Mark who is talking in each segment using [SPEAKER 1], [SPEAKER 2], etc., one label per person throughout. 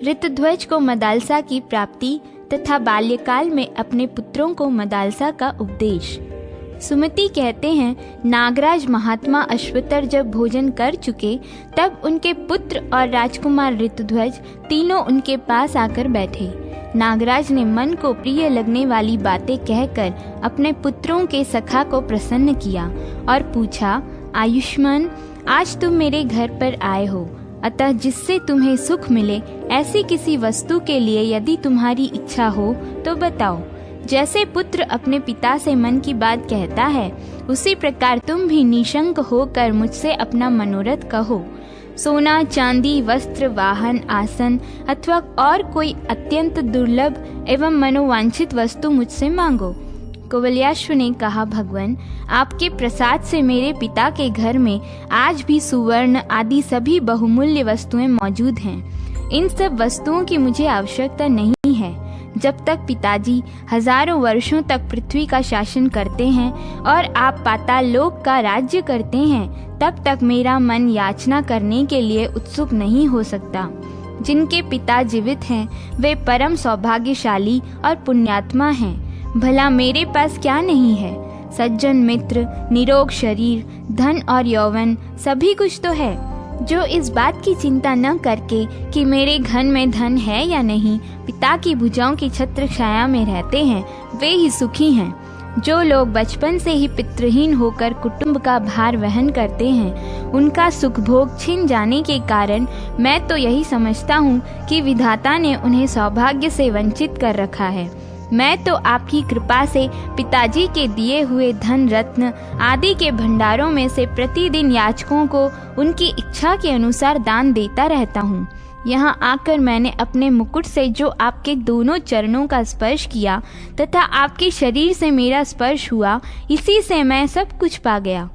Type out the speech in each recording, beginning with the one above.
[SPEAKER 1] ऋतुध्वज को मदालसा की प्राप्ति तथा बाल्यकाल में अपने पुत्रों को मदालसा का उपदेश। सुमति कहते हैं, नागराज महात्मा अश्वतर जब भोजन कर चुके तब उनके पुत्र और राजकुमार ऋतुध्वज तीनों उनके पास आकर बैठे। नागराज ने मन को प्रिय लगने वाली बातें कहकर अपने पुत्रों के सखा को प्रसन्न किया और पूछा, आयुष्मान, आज तुम मेरे घर पर आए हो, अतः जिससे तुम्हें सुख मिले ऐसी किसी वस्तु के लिए यदि तुम्हारी इच्छा हो तो बताओ। जैसे पुत्र अपने पिता से मन की बात कहता है, उसी प्रकार तुम भी निशंक होकर मुझसे अपना मनोरथ कहो। सोना, चांदी, वस्त्र, वाहन, आसन अथवा और कोई अत्यंत दुर्लभ एवं मनोवांछित वस्तु मुझसे मांगो। कुवलयाश्व ने कहा, भगवान, आपके प्रसाद से मेरे पिता के घर में आज भी सुवर्ण आदि सभी बहुमूल्य वस्तुएं मौजूद हैं। इन सब वस्तुओं की मुझे आवश्यकता नहीं है। जब तक पिताजी हजारों वर्षों तक पृथ्वी का शासन करते हैं और आप पाताल लोक का राज्य करते हैं, तब तक मेरा मन याचना करने के लिए उत्सुक नहीं हो सकता। जिनके पिता जीवित हैं वे परम सौभाग्यशाली और पुण्यात्मा हैं। भला मेरे पास क्या नहीं है? सज्जन मित्र, निरोग शरीर, धन और यौवन सभी कुछ तो है। जो इस बात की चिंता न करके कि मेरे घर में धन है या नहीं, पिता की भुजाओं की छत्र छाया में रहते हैं, वे ही सुखी हैं। जो लोग बचपन से ही पितृहीन होकर कुटुंब का भार वहन करते हैं, उनका सुख भोग छिन जाने के कारण मैं तो यही समझता हूँ कि विधाता ने उन्हें सौभाग्य से वंचित कर रखा है। मैं तो आपकी कृपा से पिताजी के दिए हुए धन रत्न आदि के भंडारों में से प्रतिदिन याचकों को उनकी इच्छा के अनुसार दान देता रहता हूँ। यहाँ आकर मैंने अपने मुकुट से जो आपके दोनों चरणों का स्पर्श किया तथा आपके शरीर से मेरा स्पर्श हुआ, इसी से मैं सब कुछ पा गया।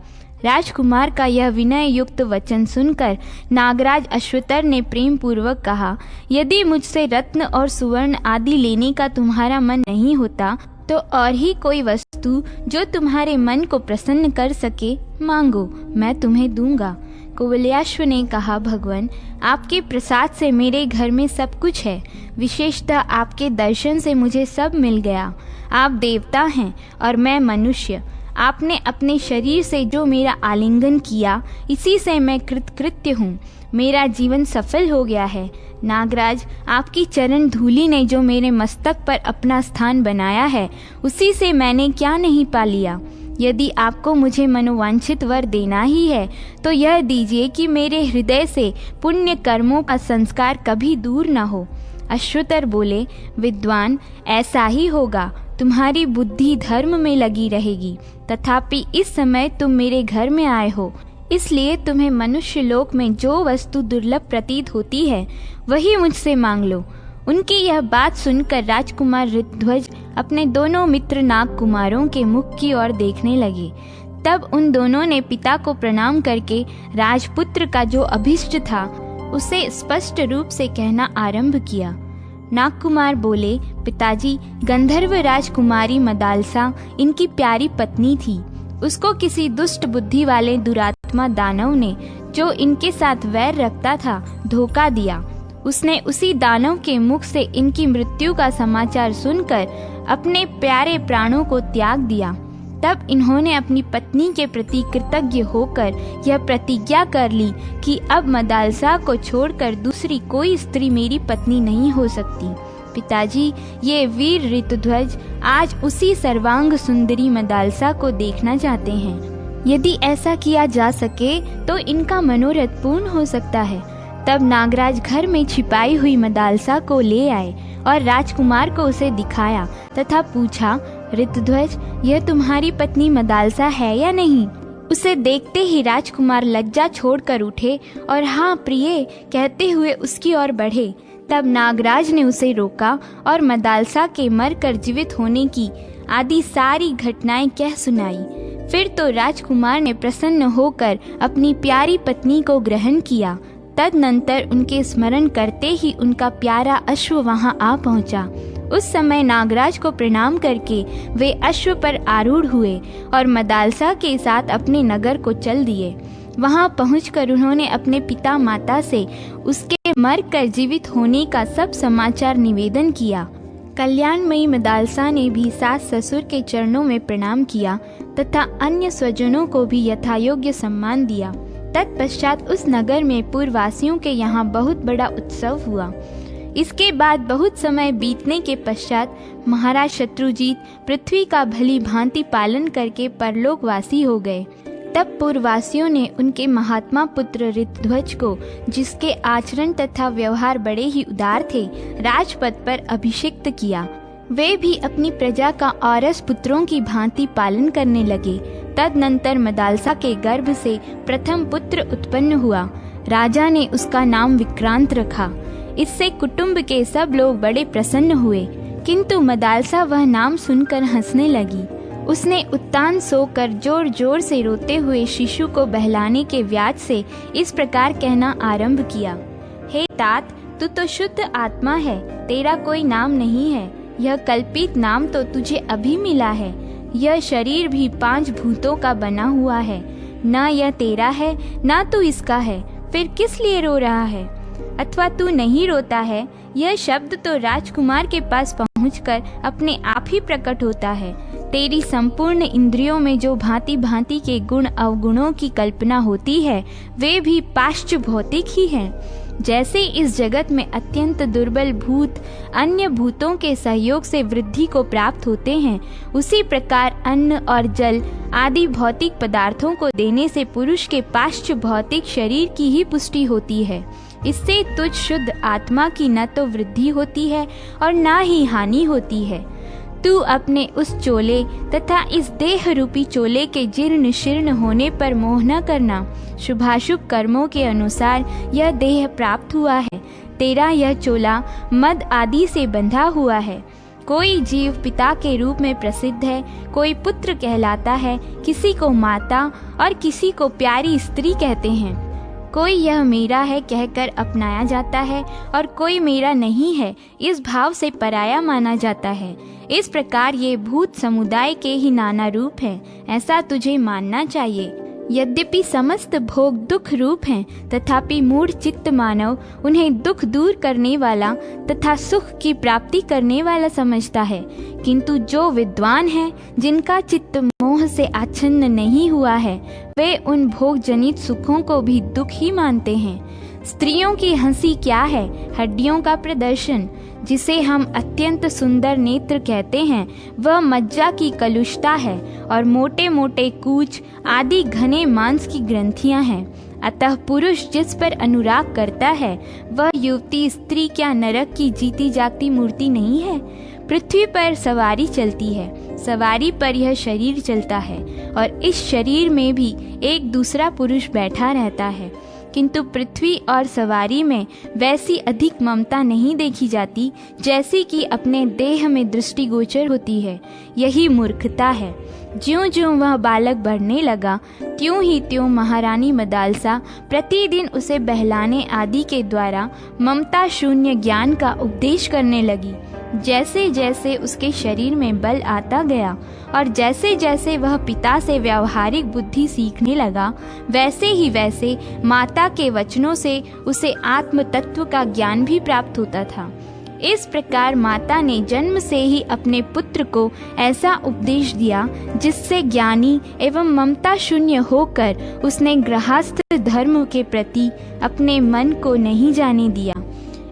[SPEAKER 1] राजकुमार का यह विनय युक्त वचन सुनकर नागराज अश्वतर ने प्रेम पूर्वक कहा, यदि मुझसे रत्न और सुवर्ण आदि लेने का तुम्हारा मन नहीं होता तो और ही कोई वस्तु जो तुम्हारे मन को प्रसन्न कर सके मांगो, मैं तुम्हें दूंगा। कुवलयाश्व ने कहा, भगवान, आपके प्रसाद से मेरे घर में सब कुछ है। विशेषतः आपके दर्शन से मुझे सब मिल गया। आप देवता हैं और मैं मनुष्य। आपने अपने शरीर से जो मेरा आलिंगन किया, इसी से मैं कृतकृत्य हूँ। मेरा जीवन सफल हो गया है। नागराज, आपकी चरण धूलि ने जो मेरे मस्तक पर अपना स्थान बनाया है, उसी से मैंने क्या नहीं पा लिया। यदि आपको मुझे मनोवांछित वर देना ही है तो यह दीजिए कि मेरे हृदय से पुण्य कर्मों का संस्कार कभी दूर न हो। अश्वतर बोले, विद्वान, ऐसा ही होगा। तुम्हारी बुद्धि धर्म में लगी रहेगी। तथापि इस समय तुम मेरे घर में आए हो, इसलिए तुम्हें मनुष्य लोक में जो वस्तु दुर्लभ प्रतीत होती है वही मुझसे मांग लो। उनकी यह बात सुनकर राजकुमार ऋतुध्वज अपने दोनों मित्र नाग कुमारों के मुख की ओर देखने लगे। तब उन दोनों ने पिता को प्रणाम करके राजपुत्र का जो अभीष्ट था उसे स्पष्ट रूप से कहना आरंभ किया। नागकुमार बोले, पिताजी, गंधर्व राजकुमारी मदालसा इनकी प्यारी पत्नी थी। उसको किसी दुष्ट बुद्धि वाले दुरात्मा दानव ने, जो इनके साथ वैर रखता था, धोखा दिया। उसने उसी दानव के मुख से इनकी मृत्यु का समाचार सुनकर अपने प्यारे प्राणों को त्याग दिया। तब इन्होंने अपनी पत्नी के प्रति कृतज्ञ होकर यह प्रतिज्ञा कर ली कि अब मदालसा को छोड़कर दूसरी कोई स्त्री मेरी पत्नी नहीं हो सकती। पिताजी, ये वीर ऋतुध्वज आज उसी सर्वांग सुंदरी मदालसा को देखना चाहते हैं। यदि ऐसा किया जा सके तो इनका मनोरथ पूर्ण हो सकता है। तब नागराज घर में छिपाई हुई मदालसा को ले आए और राजकुमार को उसे दिखाया तथा पूछा, ऋतुध्वज, यह तुम्हारी पत्नी मदालसा है या नहीं? उसे देखते ही राजकुमार लज्जा छोड़कर उठे और हाँ प्रिय कहते हुए उसकी ओर बढ़े। तब नागराज ने उसे रोका और मदालसा के मरकर जीवित होने की आदि सारी घटनाएं कह सुनाई। फिर तो राजकुमार ने प्रसन्न होकर अपनी प्यारी पत्नी को ग्रहण किया। तदनंतर उनके स्मरण करते ही उनका प्यारा अश्व वहां आ पहुंचा। उस समय नागराज को प्रणाम करके वे अश्व पर आरूढ़ हुए और मदालसा के साथ अपने नगर को चल दिए। वहां पहुंचकर उन्होंने अपने पिता माता से उसके मर कर जीवित होने का सब समाचार निवेदन किया। कल्याणमयी मदालसा ने भी सास ससुर के चरणों में प्रणाम किया तथा अन्य स्वजनों को भी यथायोग्य सम्मान दिया। तत्पश्चात उस नगर में पूर्ववासियों के यहाँ बहुत बड़ा उत्सव हुआ। इसके बाद बहुत समय बीतने के पश्चात महाराज शत्रुजीत पृथ्वी का भली भांति पालन करके परलोकवासी हो गए। तब पूर्ववासियों ने उनके महात्मा पुत्र ऋतध्वज को, जिसके आचरण तथा व्यवहार बड़े ही उदार थे, राजपद पर अभिषिक्त किया। वे भी अपनी प्रजा का औरस पुत्रों की भांति पालन करने लगे। तदनंतर मदालसा के गर्भ से प्रथम पुत्र उत्पन्न हुआ। राजा ने उसका नाम विक्रांत रखा। इससे कुटुंब के सब लोग बड़े प्रसन्न हुए, किंतु मदालसा वह नाम सुनकर हंसने लगी। उसने उत्तान सोकर जोर जोर से रोते हुए शिशु को बहलाने के व्याज से इस प्रकार कहना आरंभ किया। हे तात, तू तो शुद्ध आत्मा है, तेरा कोई नाम नहीं है। यह कल्पित नाम तो तुझे अभी मिला है। यह शरीर भी 5 भूतों का बना हुआ है। न यह तेरा है, न तू इसका है, फिर किस लिए रो रहा है? अथवा तू नहीं रोता है, यह शब्द तो राजकुमार के पास पहुंचकर अपने आप ही प्रकट होता है। तेरी संपूर्ण इंद्रियों में जो भांति भांति के गुण अवगुणों की कल्पना होती है, वे भी पाश्च भौतिक ही हैं। जैसे इस जगत में अत्यंत दुर्बल भूत अन्य भूतों के सहयोग से वृद्धि को प्राप्त होते हैं, उसी प्रकार अन्न और जल आदि भौतिक पदार्थों को देने से पुरुष के पाश्च भौतिक शरीर की ही पुष्टि होती है। इससे तुझ शुद्ध आत्मा की न तो वृद्धि होती है और न ही हानि होती है। तू अपने उस चोले तथा इस देह रूपी चोले के जीर्ण शीर्ण होने पर मोह न करना। शुभाशुभ कर्मों के अनुसार यह देह प्राप्त हुआ है। तेरा यह चोला मद आदि से बंधा हुआ है। कोई जीव पिता के रूप में प्रसिद्ध है, कोई पुत्र कहलाता है, किसी को माता और किसी को प्यारी स्त्री कहते हैं। कोई यह मेरा है कहकर अपनाया जाता है और कोई मेरा नहीं है इस भाव से पराया माना जाता है। इस प्रकार ये भूत समुदाय के ही नाना रूप हैं, ऐसा तुझे मानना चाहिए। यद्यपि समस्त भोग दुख रूप हैं, तथापि मूढ़ चित्त मानव उन्हें दुख दूर करने वाला तथा सुख की प्राप्ति करने वाला समझता है। किंतु जो विद्वान है, जिनका चित्त मोह से आच्छन्न नहीं हुआ है, वे उन भोग जनित सुखों को भी दुख ही मानते हैं। स्त्रियों की हंसी क्या है? हड्डियों का प्रदर्शन। जिसे हम अत्यंत सुंदर नेत्र कहते हैं, वह मज्जा की कलुषता है और मोटे मोटे कूच आदि घने मांस की ग्रंथियां हैं। अतः पुरुष जिस पर अनुराग करता है, वह युवती स्त्री क्या नरक की जीती जागती मूर्ति नहीं है? पृथ्वी पर सवारी चलती है, सवारी पर यह शरीर चलता है और इस शरीर में भी एक दूसरा पुरुष बैठा रहता है। किंतु पृथ्वी और सवारी में वैसी अधिक ममता नहीं देखी जाती जैसी कि अपने देह में दृष्टिगोचर होती है। यही मूर्खता है। ज्यों-ज्यों वह बालक बढ़ने लगा, त्यों ही त्यों महारानी मदालसा प्रतिदिन उसे बहलाने आदि के द्वारा ममता शून्य ज्ञान का उपदेश करने लगी। जैसे जैसे उसके शरीर में बल आता गया और जैसे जैसे वह पिता से व्यावहारिक बुद्धि सीखने लगा, वैसे ही वैसे माता के वचनों से उसे आत्म तत्व का ज्ञान भी प्राप्त होता था। इस प्रकार माता ने जन्म से ही अपने पुत्र को ऐसा उपदेश दिया जिससे ज्ञानी एवं ममता शून्य होकर उसने गृहस्थ धर्म के प्रति अपने मन को नहीं जाने दिया।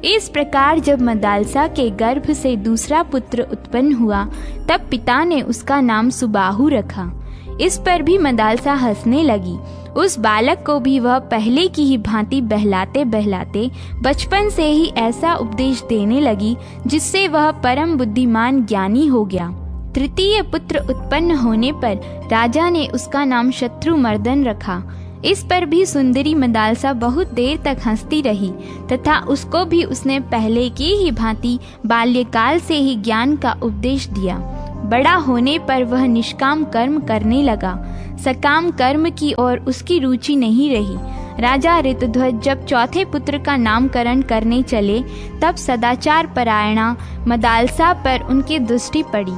[SPEAKER 1] इस प्रकार जब मदालसा के गर्भ से दूसरा पुत्र उत्पन्न हुआ, तब पिता ने उसका नाम सुबाहु रखा। इस पर भी मदालसा हंसने लगी। उस बालक को भी वह पहले की ही भांति बहलाते बहलाते बचपन से ही ऐसा उपदेश देने लगी जिससे वह परम बुद्धिमान ज्ञानी हो गया। तृतीय पुत्र उत्पन्न होने पर राजा ने उसका नाम शत्रुमर्दन रखा। इस पर भी सुंदरी मदालसा बहुत देर तक हंसती रही तथा उसको भी उसने पहले की ही भांति बाल्यकाल से ही ज्ञान का उपदेश दिया। बड़ा होने पर वह निष्काम कर्म करने लगा। सकाम कर्म की ओर उसकी रुचि नहीं रही। राजा ऋतध्वज जब चौथे पुत्र का नामकरण करने चले, तब सदाचार परायणा मदालसा पर उनकी दृष्टि पड़ी।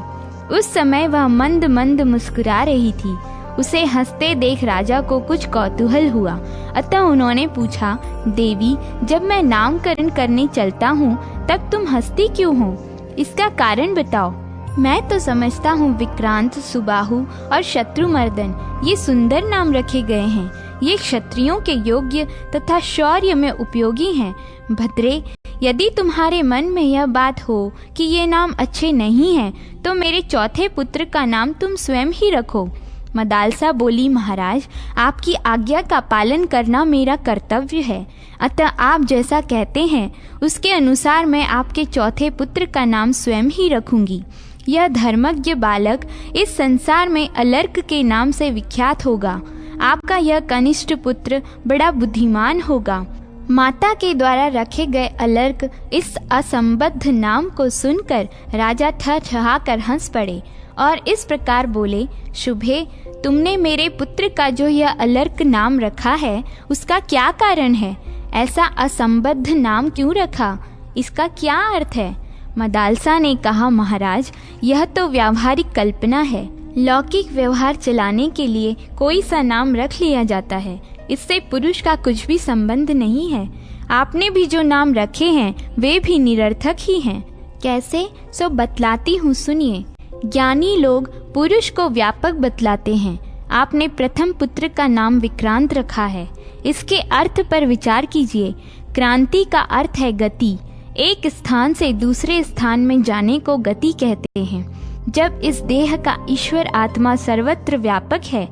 [SPEAKER 1] उस समय वह मंद मंद मुस्कुरा रही थी। उसे हंसते देख राजा को कुछ कौतूहल हुआ, अतः उन्होंने पूछा, देवी, जब मैं नामकरण करने चलता हूँ तब तुम हंसती क्यों हो? इसका कारण बताओ। मैं तो समझता हूँ विक्रांत, सुबाहु और शत्रुमर्दन ये सुंदर नाम रखे गए हैं। ये क्षत्रियों के योग्य तथा शौर्य में उपयोगी हैं। भद्रे, यदि तुम्हारे मन में यह बात हो कि ये नाम अच्छे नहीं हैं, तो मेरे चौथे पुत्र का नाम तुम स्वयं ही रखो। मदालसा बोली, महाराज, आपकी आज्ञा का पालन करना मेरा कर्तव्य है, अतः आप जैसा कहते हैं उसके अनुसार मैं आपके चौथे पुत्र का नाम स्वयं ही रखूंगी। यह धर्मज्ञ बालक इस संसार में अलर्क के नाम से विख्यात होगा। आपका यह कनिष्ठ पुत्र बड़ा बुद्धिमान होगा। माता के द्वारा रखे गए अलर्क इस असंबद्ध नाम को सुनकर राजा ठठहा कर हंस पड़े और इस प्रकार बोले, शुभे, तुमने मेरे पुत्र का जो यह अलर्क नाम रखा है उसका क्या कारण है? ऐसा असंबद्ध नाम क्यों रखा? इसका क्या अर्थ है? मदालसा ने कहा, महाराज, यह तो व्यावहारिक कल्पना है। लौकिक व्यवहार चलाने के लिए कोई सा नाम रख लिया जाता है, इससे पुरुष का कुछ भी संबंध नहीं है। आपने भी जो नाम रखे हैं वे भी निरर्थक ही हैं। कैसे? सो बतलाती हूँ, सुनिए। ज्ञानी लोग पुरुष को व्यापक बतलाते हैं। आपने प्रथम पुत्र का नाम विक्रांत रखा है, इसके अर्थ पर विचार कीजिए। क्रांति का अर्थ है गति। एक स्थान से दूसरे स्थान में जाने को गति कहते हैं। जब इस देह का ईश्वर आत्मा सर्वत्र व्यापक है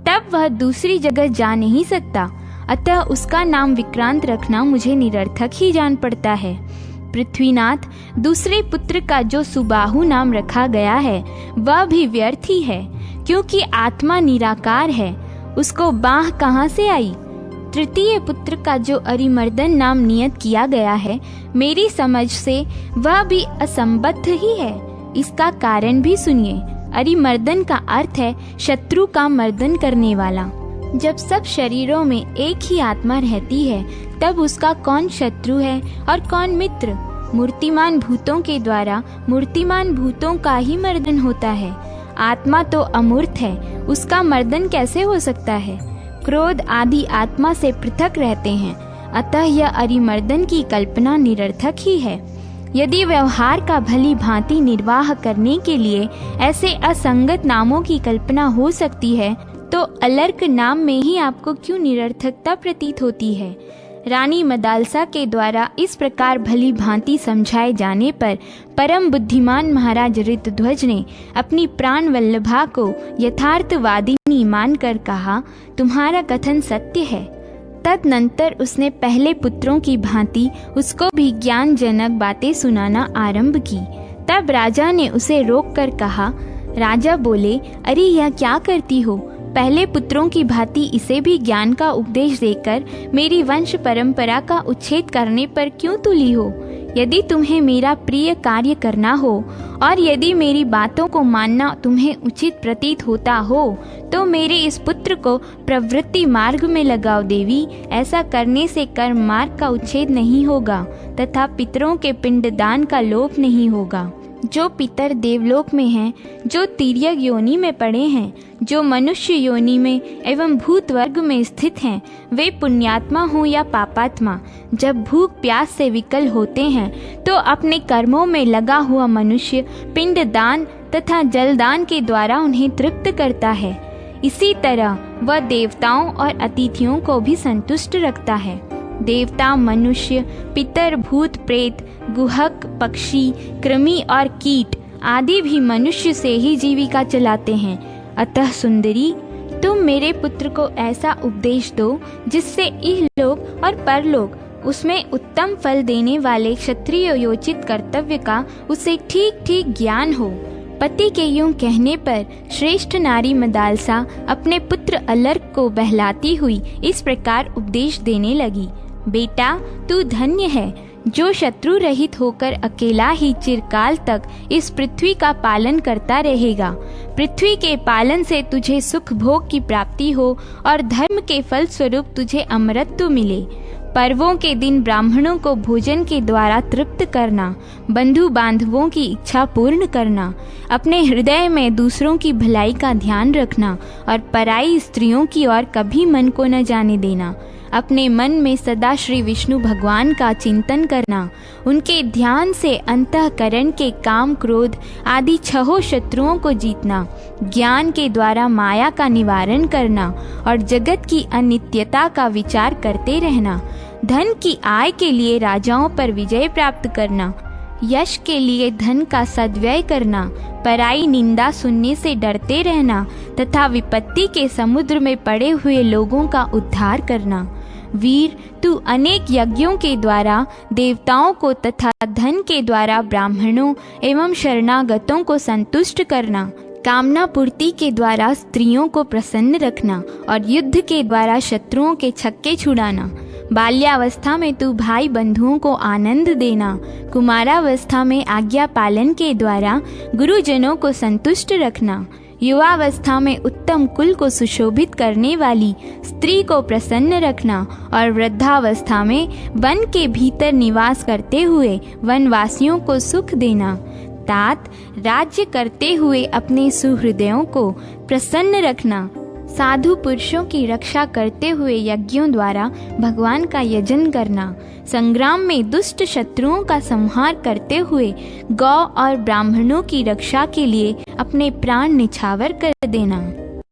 [SPEAKER 1] तब वह दूसरी जगह जा नहीं सकता, अतः उसका नाम विक्रांत रखना मुझे निरर्थक ही जान पड़ता है। पृथ्वीनाथ, दूसरे पुत्र का जो सुबाहु नाम रखा गया है वह भी व्यर्थ ही है, क्योंकि आत्मा निराकार है, उसको बाह कहाँ से आई? तृतीय पुत्र का जो अरिमर्दन नाम नियत किया गया है, मेरी समझ से वह भी असंबद्ध ही है। इसका कारण भी सुनिए। अरिमर्दन का अर्थ है शत्रु का मर्दन करने वाला। जब सब शरीरों में एक ही आत्मा रहती है तब उसका कौन शत्रु है और कौन मित्र? मूर्तिमान भूतों के द्वारा मूर्तिमान भूतों का ही मर्दन होता है। आत्मा तो अमूर्त है, उसका मर्दन कैसे हो सकता है? क्रोध आदि आत्मा से पृथक रहते हैं, अतः यह अरिमर्दन की कल्पना निरर्थक ही है। यदि व्यवहार का भली भांति निर्वाह करने के लिए ऐसे असंगत नामों की कल्पना हो सकती है, तो अलर्क नाम में ही आपको क्यों निरर्थकता प्रतीत होती है? रानी मदालसा के द्वारा इस प्रकार भली भांति समझाए जाने पर परम बुद्धिमान महाराज ऋतध्वज ने अपनी प्राण वल्लभा को यथार्थवादिनी मानकर कहा, तुम्हारा कथन सत्य है। तदनंतर उसने पहले पुत्रों की भांति उसको भी ज्ञानजनक बातें सुनाना आरंभ की। तब राजा ने उसे रोककर कहा, राजा बोले, अरे यह क्या करती हो? पहले पुत्रों की भांति इसे भी ज्ञान का उपदेश देकर मेरी वंश परंपरा का उच्छेद करने पर क्यों तुली हो? यदि तुम्हें मेरा प्रिय कार्य करना हो और यदि मेरी बातों को मानना तुम्हें उचित प्रतीत होता हो तो मेरे इस पुत्र को प्रवृत्ति मार्ग में लगाओ देवी। ऐसा करने से कर्म मार्ग का उच्छेद नहीं होगा तथा पितरों के पिंडदान का लोप नहीं होगा। जो पितर देवलोक में हैं, जो तिर्यक योनि में पड़े हैं, जो मनुष्य योनि में एवं भूत वर्ग में स्थित हैं, वे पुण्यात्मा हो या पापात्मा, जब भूख प्यास से विकल होते हैं तो अपने कर्मों में लगा हुआ मनुष्य पिंडदान तथा जलदान के द्वारा उन्हें तृप्त करता है। इसी तरह वह देवताओं और अतिथियों को भी संतुष्ट रखता है। देवता, मनुष्य, पितर, भूत, प्रेत, गुहक, पक्षी, कृमि और कीट आदि भी मनुष्य से ही जीविका चलाते हैं। अतः सुंदरी, तुम मेरे पुत्र को ऐसा उपदेश दो जिससे इहलोक और परलोक उसमें उत्तम फल देने वाले क्षत्रिय योचित कर्तव्य का उसे ठीक ठीक ज्ञान हो। पति के यूं कहने पर श्रेष्ठ नारी मदालसा अपने पुत्र अलर्क को बहलाती हुई इस प्रकार उपदेश देने लगी। बेटा, तू धन्य है जो शत्रु रहित होकर अकेला ही चिरकाल तक इस पृथ्वी का पालन करता रहेगा। पृथ्वी के पालन से तुझे सुख भोग की प्राप्ति हो और धर्म के फल स्वरूप तुझे अमरत्व मिले। पर्वों के दिन ब्राह्मणों को भोजन के द्वारा तृप्त करना, बंधु बांधवों की इच्छा पूर्ण करना, अपने हृदय में दूसरों की भलाई का ध्यान रखना और पराई स्त्रियों की ओर कभी मन को न जाने देना, अपने मन में सदा श्री विष्णु भगवान का चिंतन करना, उनके ध्यान से अंतःकरण के काम क्रोध आदि छहों शत्रुओं को जीतना, ज्ञान के द्वारा माया का निवारण करना और जगत की अनित्यता का विचार करते रहना, धन की आय के लिए राजाओं पर विजय प्राप्त करना, यश के लिए धन का सद्व्यय करना, पराई निंदा सुनने से डरते रहना तथा विपत्ति के समुद्र में पड़े हुए लोगों का उद्धार करना। वीर, तू अनेक यज्ञों के द्वारा देवताओं को तथा धन के द्वारा ब्राह्मणों एवं शरणागतों को संतुष्ट करना, कामना पूर्ति के द्वारा स्त्रियों को प्रसन्न रखना और युद्ध के द्वारा शत्रुओं के छक्के छुड़ाना। बाल्यावस्था में तू भाई बंधुओं को आनंद देना, कुमारावस्था में आज्ञा पालन के द्वारा गुरुजनों को संतुष्ट रखना, युवावस्था में उत्तम कुल को सुशोभित करने वाली स्त्री को प्रसन्न रखना और वृद्धावस्था में वन के भीतर निवास करते हुए वनवासियों को सुख देना। तात, राज्य करते हुए अपने सुहृदयों को प्रसन्न रखना, साधु पुरुषों की रक्षा करते हुए यज्ञों द्वारा भगवान का यजन करना, संग्राम में दुष्ट शत्रुओं का संहार करते हुए गौ और ब्राह्मणों की रक्षा के लिए अपने प्राण निछावर कर देना।